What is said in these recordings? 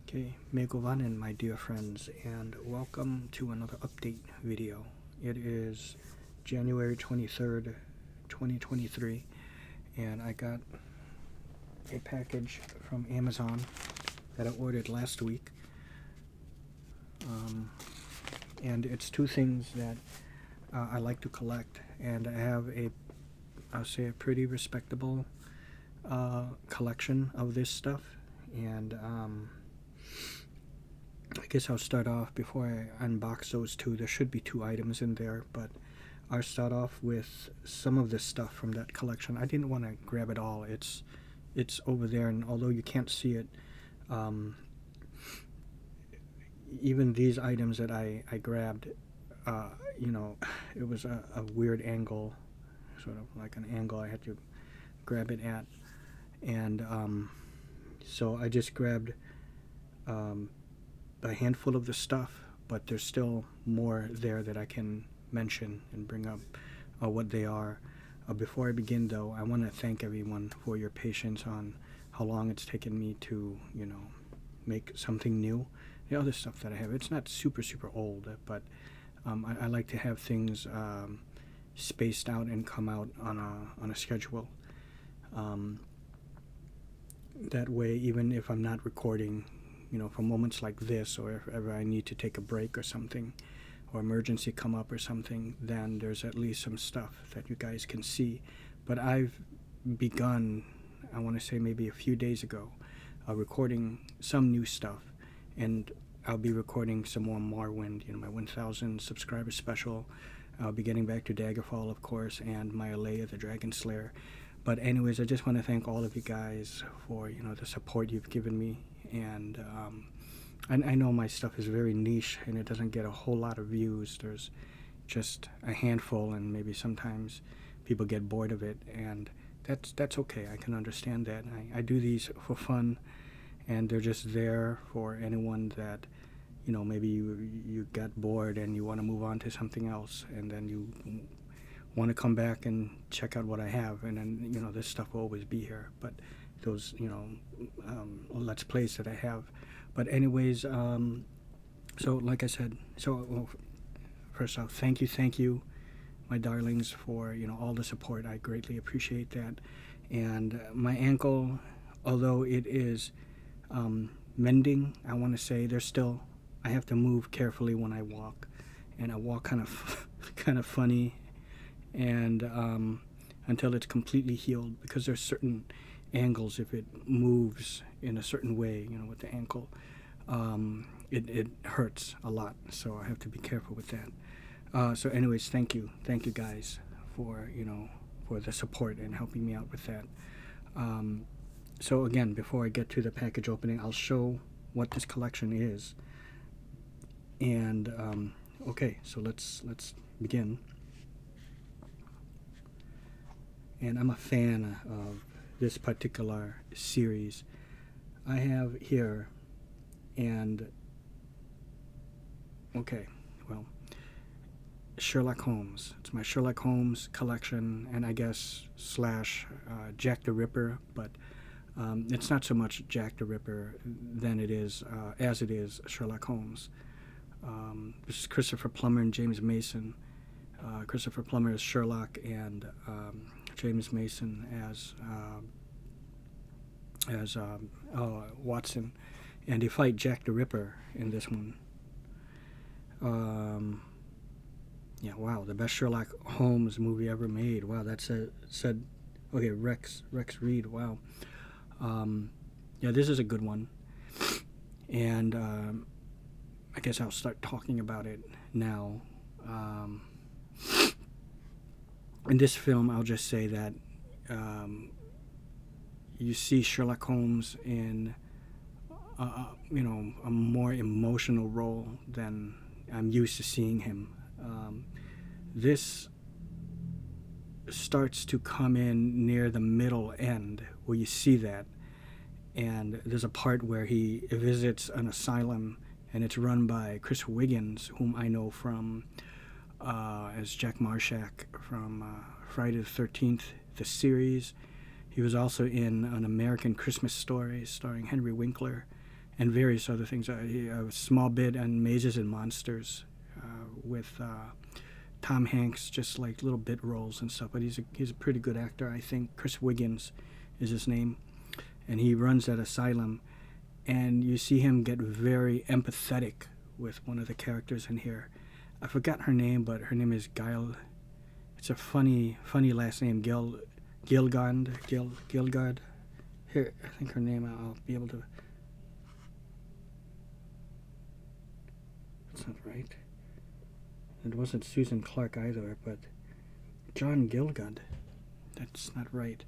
Okay, Megovanen, my dear friends, and welcome to another update video. It is January 23rd, 2023, and I got a package from Amazon that I ordered last week. And it's two things that I like to collect, and I have I'll say a pretty respectable collection of this stuff. And I guess I'll start off before I unbox those two. There should be two items in there, but I'll start off with some of this stuff from that collection. I didn't want to grab it all. It's over there, and although you can't see it, even these items that I grabbed, it was a weird angle, sort of like an angle I had to grab it at. And so I just grabbed a handful of the stuff, but there's still more there that I can mention and bring up what they are. Before I begin, though, I want to thank everyone for your patience on how long it's taken me to, make something new. The other stuff that I have, it's not super old, but I like to have things spaced out and come out on a schedule. That way, even if I'm not recording, for moments like this, or if ever I need to take a break or something, or emergency come up or something, then there's at least some stuff that you guys can see. But I've begun, I want to say maybe a few days ago, recording some new stuff, and I'll be recording some more Morrowind, my 1,000 subscriber special. I'll be getting back to Daggerfall, of course, and my Alea the Dragon Slayer. But anyways, I just want to thank all of you guys for, the support you've given me. And I know my stuff is very niche and it doesn't get a whole lot of views. There's just a handful, and maybe sometimes people get bored of it, and that's okay. I can understand that. I do these for fun, and they're just there for anyone that, maybe you got bored and you want to move on to something else, and then you want to come back and check out what I have, and then this stuff will always be here. But those let's plays that I have. But anyways, so like I said, first off, thank you, my darlings, for all the support. I greatly appreciate that. And my ankle, although it is mending, I want to say I have to move carefully when I walk, and I walk kind of funny, and until it's completely healed, because there's certain angles, if it moves in a certain way, with the ankle, it hurts a lot, so I have to be careful with that. So anyways, thank you guys for for the support and helping me out with that. So again, before I get to the package opening, I'll show what this collection is. And okay, so let's begin. And I'm a fan of this particular series. I have here, and okay, well, Sherlock Holmes. It's my Sherlock Holmes collection, and I guess / Jack the Ripper, but it's not so much Jack the Ripper than it is as it is Sherlock Holmes. This is Christopher Plummer and James Mason. Christopher Plummer as Sherlock, and James Mason as Watson, and they fight Jack the Ripper in this one. Yeah, wow, the best Sherlock Holmes movie ever made. Wow, that's said. Okay, Rex Reed. Wow. Yeah, this is a good one, and I guess I'll start talking about it now. In this film, I'll just say that you see Sherlock Holmes in a more emotional role than I'm used to seeing him. This starts to come in near the middle end where you see that, and there's a part where he visits an asylum, and it's run by Chris Wiggins, whom I know from as Jack Marshak from Friday the 13th, the series. He was also in An American Christmas Story starring Henry Winkler, and various other things. A small bit on Mazes and Monsters with Tom Hanks, just like little bit roles and stuff. But he's a pretty good actor, I think. Chris Wiggins is his name, and he runs that asylum. And you see him get very empathetic with one of the characters in here. I forgot her name, but her name is Guile. It's a funny last name, Gilgard. Here, I think her name, I'll be able to... That's not right. It wasn't Susan Clark either, but John Gilgard. That's not right.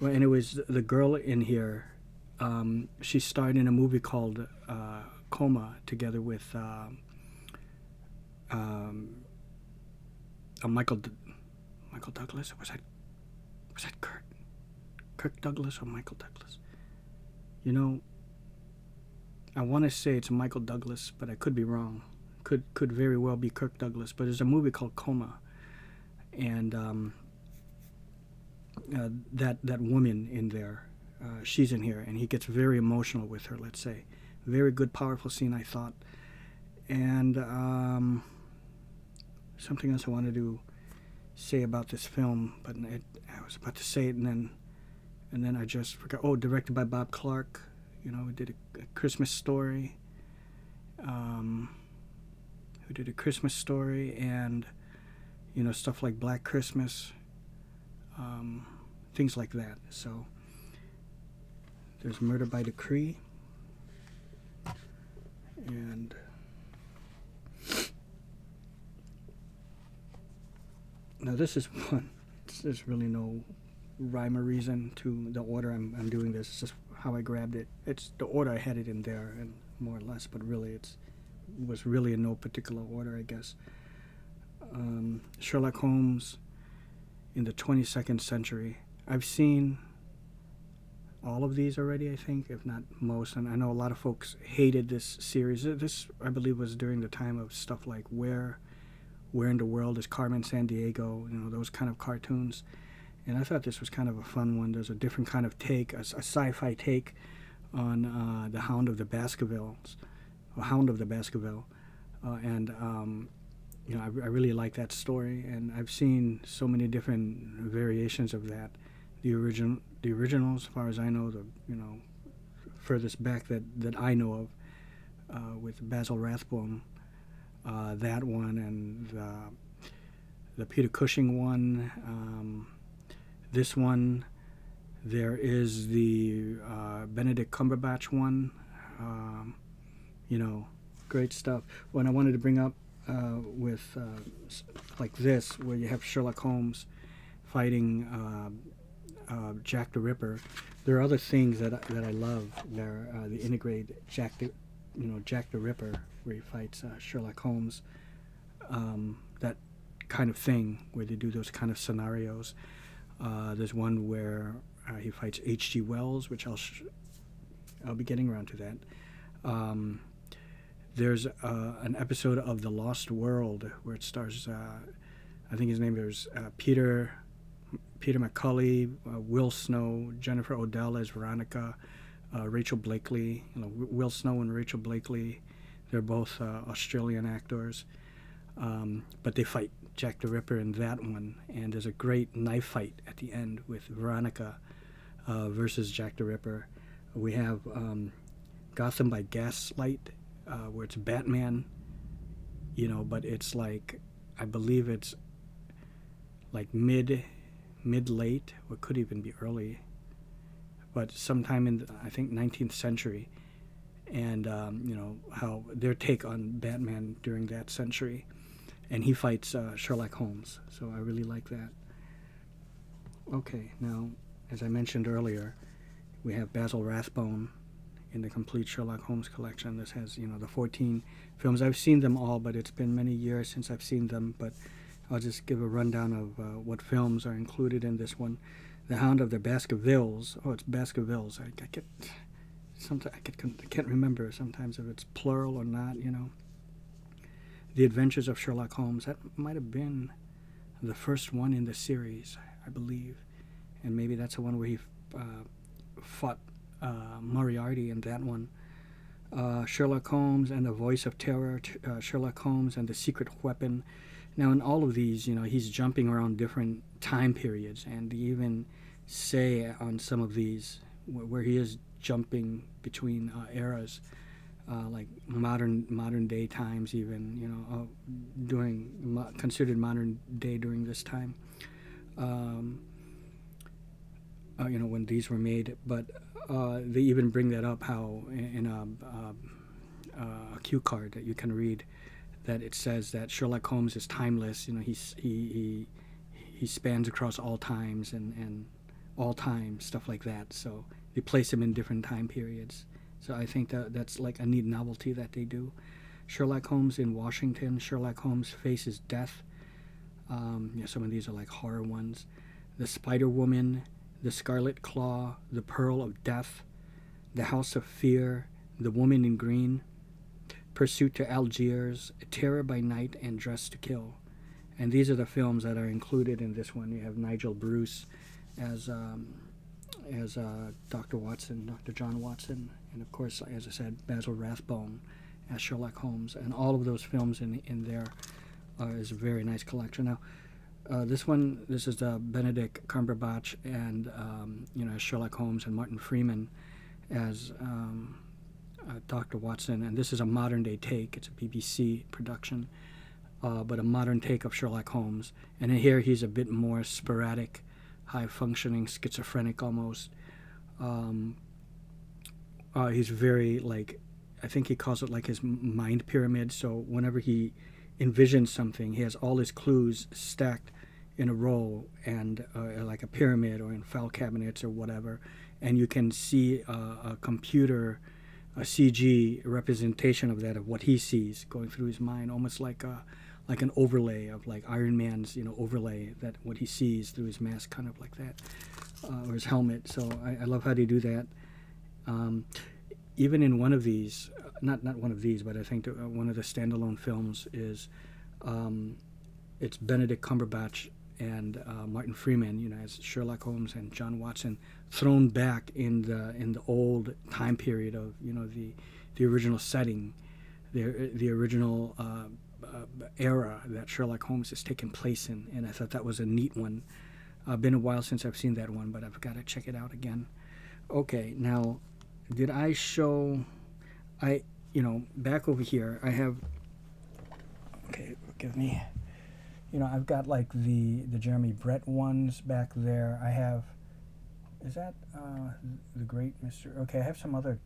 Well, anyways, the girl in here, she starred in a movie called Coma together with Michael Douglas. Was that Kirk Douglas or Michael Douglas? You know, I want to say it's Michael Douglas, but I could be wrong. Could very well be Kirk Douglas. But there's a movie called Coma, and that woman in there, she's in here, and he gets very emotional with her. Let's say, very good, powerful scene, I thought. And something else I wanted to say about this film, but I was about to say it, and then I just forgot. Oh, directed by Bob Clark. You know, who did a Christmas Story. Who did a Christmas Story and, you know, stuff like Black Christmas, things like that. So there's Murder by Decree, and now this is one. There's really no rhyme or reason to the order I'm doing this. It's just how I grabbed it. It's the order I had it in there, and more or less, but really was really in no particular order, I guess. Sherlock Holmes in the 22nd century. I've seen all of these already, I think, if not most, and I know a lot of folks hated this series. This, I believe, was during the time of stuff like Where in the World is Carmen Sandiego, you know, those kind of cartoons. And I thought this was kind of a fun one. There's a different kind of take, a sci-fi take on the Hound of the Baskervilles, and you know, I really like that story, and I've seen so many different variations of that. The original, as far as I know, the furthest back that I know of, with Basil Rathbone, that one, and the Peter Cushing one. This one, there is the Benedict Cumberbatch one. You know, great stuff. When I wanted to bring up with like this, where you have Sherlock Holmes fighting Jack the Ripper, there are other things that I love. There, the integrate Jack the Ripper, where he fights Sherlock Holmes. That kind of thing, where they do those kind of scenarios. There's one where he fights H.G. Wells, which I'll be getting around to that. There's an episode of The Lost World where it stars, I think his name is Peter McCulley, Will Snow, Jennifer Odell as Veronica, Rachel Blakely. You know, Will Snow and Rachel Blakely, they're both Australian actors, but they fight Jack the Ripper in that one, and there's a great knife fight at the end with Veronica versus Jack the Ripper. We have Gotham by Gaslight, where it's Batman, you know, but it's like, I believe it's like mid-late, or could even be early, but sometime in I think 19th century, and you know, how their take on Batman during that century, and he fights Sherlock Holmes, so I really like that. Okay, now, as I mentioned earlier, we have Basil Rathbone in the complete Sherlock Holmes collection. This has, you know, the 14 films. I've seen them all, but it's been many years since I've seen them, but I'll just give a rundown of what films are included in this one. The Hound of the Baskervilles. Oh, it's Baskervilles. I can't remember sometimes if it's plural or not, you know. The Adventures of Sherlock Holmes. That might have been the first one in the series, I believe. And maybe that's the one where he fought Moriarty in that one. Sherlock Holmes and the Voice of Terror, Sherlock Holmes and the Secret Weapon. Now, in all of these, he's jumping around different time periods, and they even say on some of these where he is jumping between eras, like modern day times, even considered modern day during this time. When these were made, but they even bring that up how in a cue card that you can read that it says that Sherlock Holmes is timeless. He spans across all times and all time, stuff like that. So they place him in different time periods. So I think that's like a neat novelty that they do. Sherlock Holmes in Washington. Sherlock Holmes faces death. Some of these are like horror ones. The Spider Woman, The Scarlet Claw, The Pearl of Death, The House of Fear, The Woman in Green, Pursuit to Algiers, Terror by Night, and Dress to Kill. And these are the films that are included in this one. You have Nigel Bruce as Dr. Watson, Dr. John Watson, and of course, as I said, Basil Rathbone as Sherlock Holmes. And all of those films in there is a very nice collection. Now, this is Benedict Cumberbatch and as Sherlock Holmes, and Martin Freeman as Dr. Watson, and this is a modern day take. It's a BBC production, but a modern take of Sherlock Holmes. And in here he's a bit more sporadic, high functioning, schizophrenic almost. He's very, like, I think he calls it like his mind pyramid. So whenever he envisions something, he has all his clues stacked in a row, and like a pyramid or in file cabinets or whatever, and you can see a CG representation of that, of what he sees going through his mind, almost like an overlay of like Iron Man's overlay, that what he sees through his mask, kind of like that, or his helmet. So I love how they do that. Even in one of these, not one of these, but I think one of the standalone films is it's Benedict Cumberbatch and Martin Freeman, as Sherlock Holmes and John Watson, thrown back in the old time period of the original setting, the original era that Sherlock Holmes has taken place in, and I thought that was a neat one. Been a while since I've seen that one, but I've got to check it out again. Okay, now, did I show? Back over here, I have. Okay, forgive me. I've got like the Jeremy Brett ones back there. I have. Is that the Great Mr. Okay, I have some other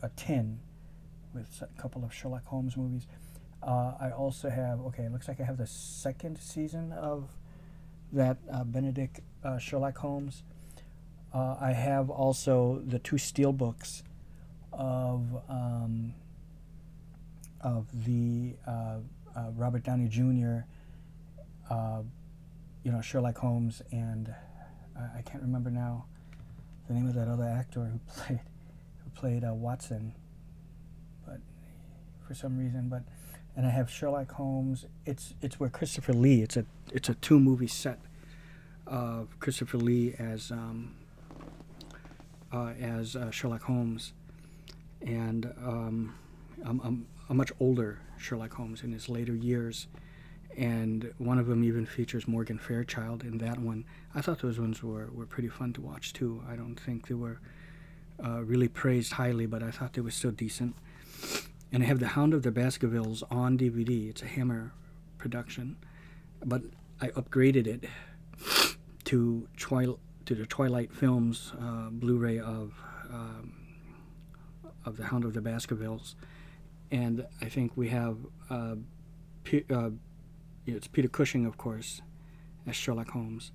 a tin with a couple of Sherlock Holmes movies. I also have. Okay, it looks like I have the second season of that Benedict Sherlock Holmes. I have also the two steelbooks of the Robert Downey Jr. Sherlock Holmes, and I can't remember now the name of that other actor who played Watson, but for some reason. And I have Sherlock Holmes. It's where Christopher Lee. It's a 2-movie set of Christopher Lee as Sherlock Holmes, and a much older Sherlock Holmes in his later years. And one of them even features Morgan Fairchild in that one. I thought those ones were pretty fun to watch too. I don't think they were really praised highly, but I thought they were still decent. And I have The Hound of the Baskervilles on DVD. It's a Hammer production, but I upgraded it to the Twilight Films Blu-ray of The Hound of the Baskervilles. And I think we have it's Peter Cushing, of course, as Sherlock Holmes.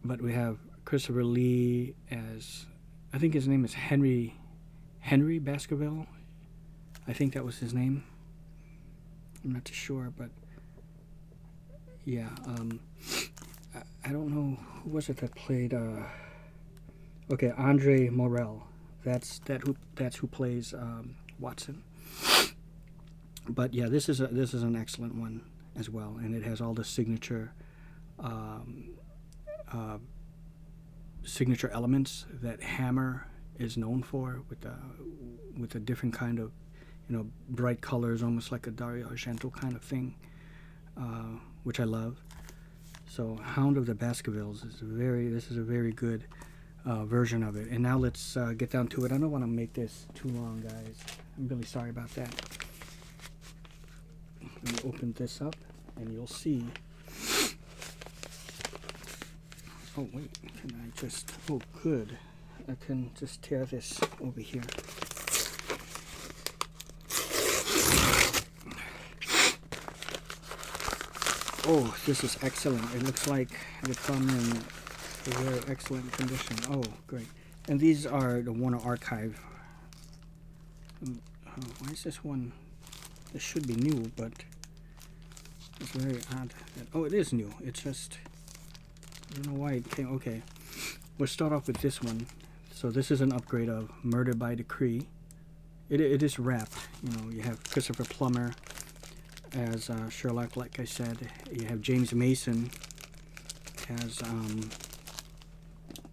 But we have Christopher Lee as, I think his name is Henry Baskerville. I think that was his name. I'm not too sure, but yeah. I don't know who was it that played. Okay, Andre Morel. That's who plays Watson. But yeah, this is an excellent one as well, and it has all the signature elements that Hammer is known for, with a different kind of, bright colors, almost like a Dario Argento kind of thing, which I love. So Hound of the Baskervilles is this is a very good version of it. And now let's get down to it. I don't want to make this too long, guys. I'm really sorry about that. Let me open this up and you'll see. Oh wait, can I just, oh good, I can just tear this over here. Oh, this is excellent. It looks like they come in a very excellent condition. Oh, great. And these are the Warner Archive. Why is this one? This should be new, but it's very odd. Oh, it is new. It's just, I don't know why it came. Okay. We'll start off with this one. So this is an upgrade of Murder by Decree. It is wrapped. You have Christopher Plummer as Sherlock, like I said. You have James Mason as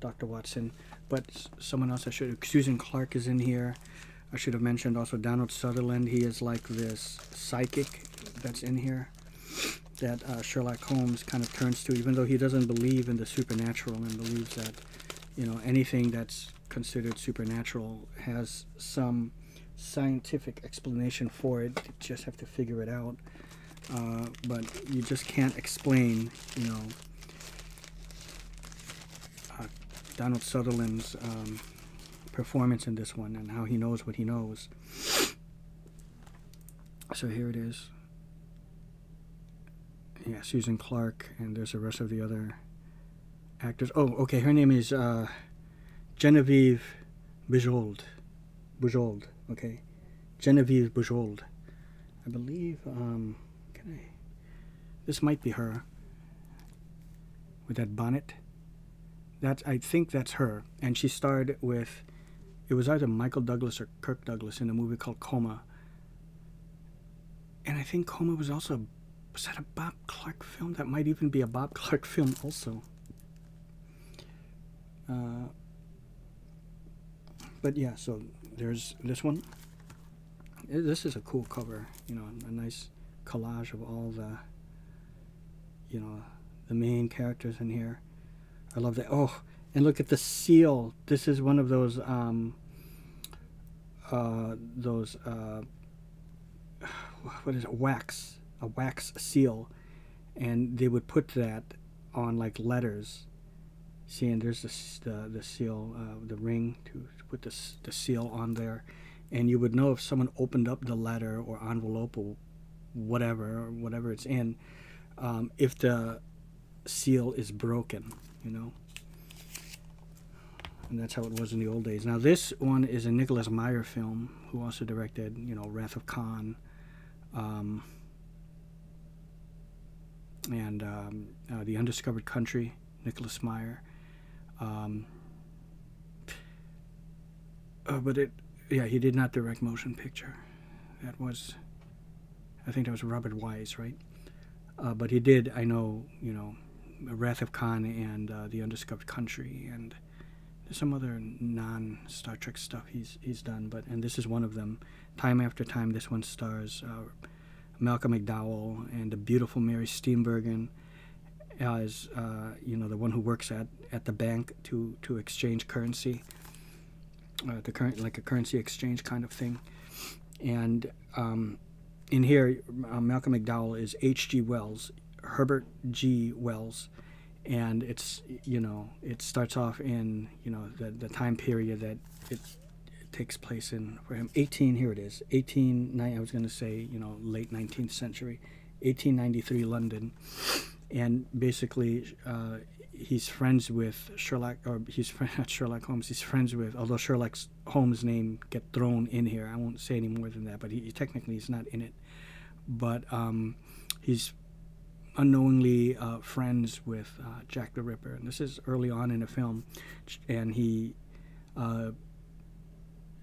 Dr. Watson, but someone else Susan Clark is in here. I should have mentioned also Donald Sutherland. He is like this psychic that's in here that Sherlock Holmes kind of turns to, even though he doesn't believe in the supernatural and believes that anything that's considered supernatural has some scientific explanation for it. You just have to figure it out. But you just can't explain, Donald Sutherland's performance in this one and how he knows what he knows. So here it is. Yeah, Susan Clark, and there's the rest of the other actors. Oh, okay, her name is Genevieve Bujold. Okay, Genevieve Bujold. I believe. This might be her with that bonnet. I think that's her, and she starred with. It was either Michael Douglas or Kirk Douglas in a movie called Coma. And I think Coma was also. Was that a Bob Clark film? That might even be a Bob Clark film also. But yeah, so there's this one. This is a cool cover, a nice collage of all the, the main characters in here. I love that. Oh, and look at the seal. This is one of those what is it? A wax seal, and they would put that on like letters. See, and there's the seal, the ring to put the seal on there, and you would know if someone opened up the letter or envelope or whatever it's in, if the seal is broken, and that's how it was in the old days. Now this one is a Nicholas Meyer film, who also directed, Wrath of Khan, and The Undiscovered Country, Nicholas Meyer. But he did not direct motion picture. I think that was Robert Wise, right? But he did, I know, Wrath of Khan and The Undiscovered Country, and there's some other non-Star Trek stuff he's done. And this is one of them. Time After Time, this one stars Malcolm McDowell and the beautiful Mary Steenburgen as the one who works at the bank to exchange currency, like a currency exchange kind of thing. And in here, Malcolm McDowell is H.G. Wells, Herbert G. Wells, and it's it starts off in the time period that it takes place in for him. Here it is, I was going to say late 19th century, 1893 London. And basically, he's friends with not Sherlock Holmes. He's friends with, although Sherlock Holmes' name get thrown in here. I won't say any more than that, but he technically is not in it. But he's unknowingly friends with Jack the Ripper, and this is early on in the film, and he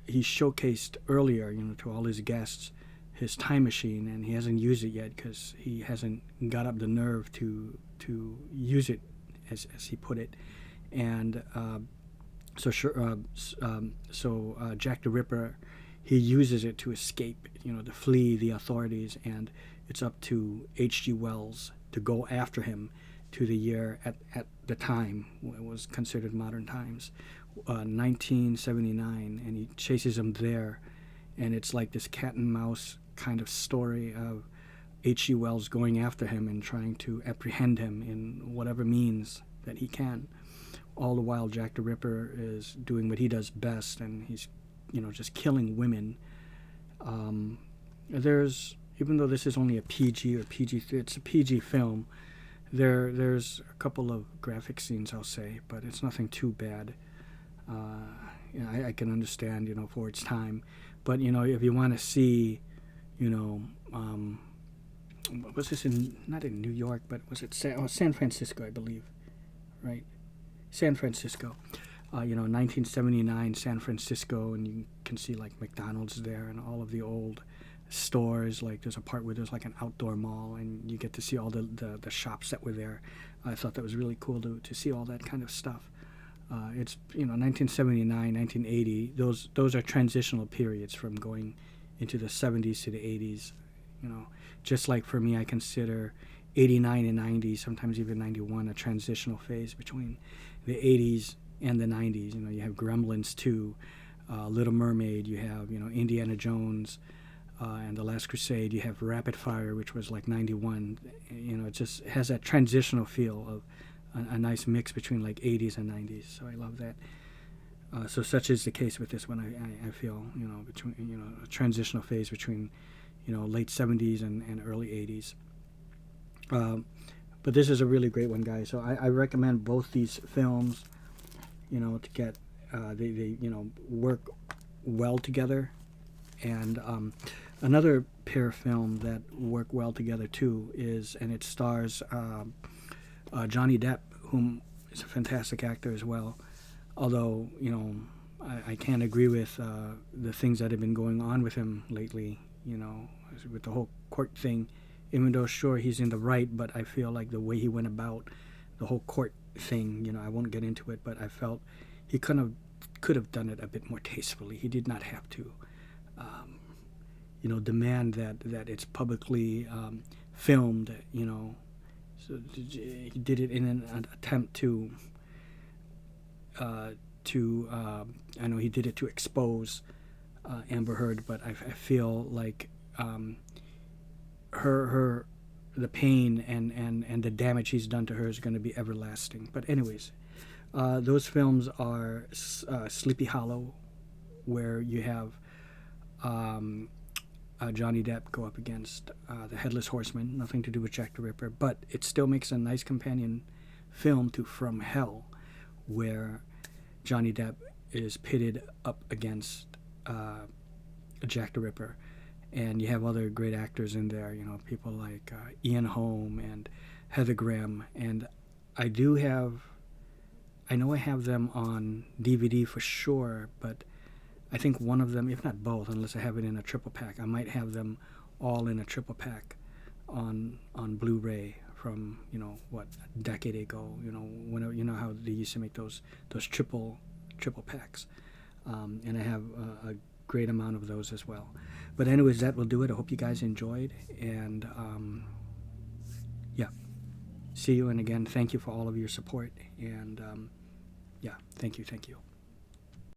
showcased earlier, to all his guests, his time machine, and he hasn't used it yet because he hasn't got up the nerve to use it, as he put it. And So Jack the Ripper, he uses it to escape, to flee the authorities, and it's up to H.G. Wells to go after him to the year at the time it was considered modern times, 1979, and he chases him there, and it's like this cat and mouse kind of story of H.G. Wells going after him and trying to apprehend him in whatever means that he can. All the while, Jack the Ripper is doing what he does best, and he's, just killing women. Even though this is only a PG or it's a PG film, there's a couple of graphic scenes, I'll say, but it's nothing too bad. I can understand, for its time. But, if you want to see, was this not in New York, but was it San Francisco, I believe, right? San Francisco, 1979 San Francisco, and you can see like McDonald's there and all of the old stores. Like there's a part where there's like an outdoor mall, and you get to see all the shops that were there. I thought that was really cool to see all that kind of stuff. It's 1979, 1980. Those are transitional periods from going into the 70s to the 80s. Just like for me, I consider 89 and 90, sometimes even 91, a transitional phase between the 80s and the 90s. You have Gremlins 2, Little Mermaid, you have, Indiana Jones, and The Last Crusade, you have Rapid Fire, which was like 91. It just has that transitional feel of a nice mix between like 80s and 90s, so I love that. So such is the case with this one. I feel, between, a transitional phase between, late 70s and early 80s. But this is a really great one, guys. So I recommend both these films, to get, they work well together. And another pair of film that work well together too and it stars Johnny Depp, whom is a fantastic actor as well. Although, I can't agree with the things that have been going on with him lately, with the whole court thing. Even though, sure, he's in the right, but I feel like the way he went about the whole court thing, I won't get into it, but I felt he could have done it a bit more tastefully. He did not have to, demand that it's publicly filmed, So he did it in an attempt to I know he did it to expose Amber Heard, but I feel like the pain and the damage he's done to her is going to be everlasting. But anyways, those films are Sleepy Hollow, where you have Johnny Depp go up against the Headless Horseman, nothing to do with Jack the Ripper, but it still makes a nice companion film to From Hell, where Johnny Depp is pitted up against Jack the Ripper. And you have other great actors in there, people like Ian Holm and Heather Graham. And I know I have them on DVD for sure, but I think one of them, if not both, unless I have it in a triple pack, I might have them all in a triple pack on Blu-ray from, a decade ago, when, how they used to make those triple packs. And I have a great amount of those as well. But anyways, that will do it. I hope you guys enjoyed, and yeah, see you. And again, thank you for all of your support, and yeah, thank you.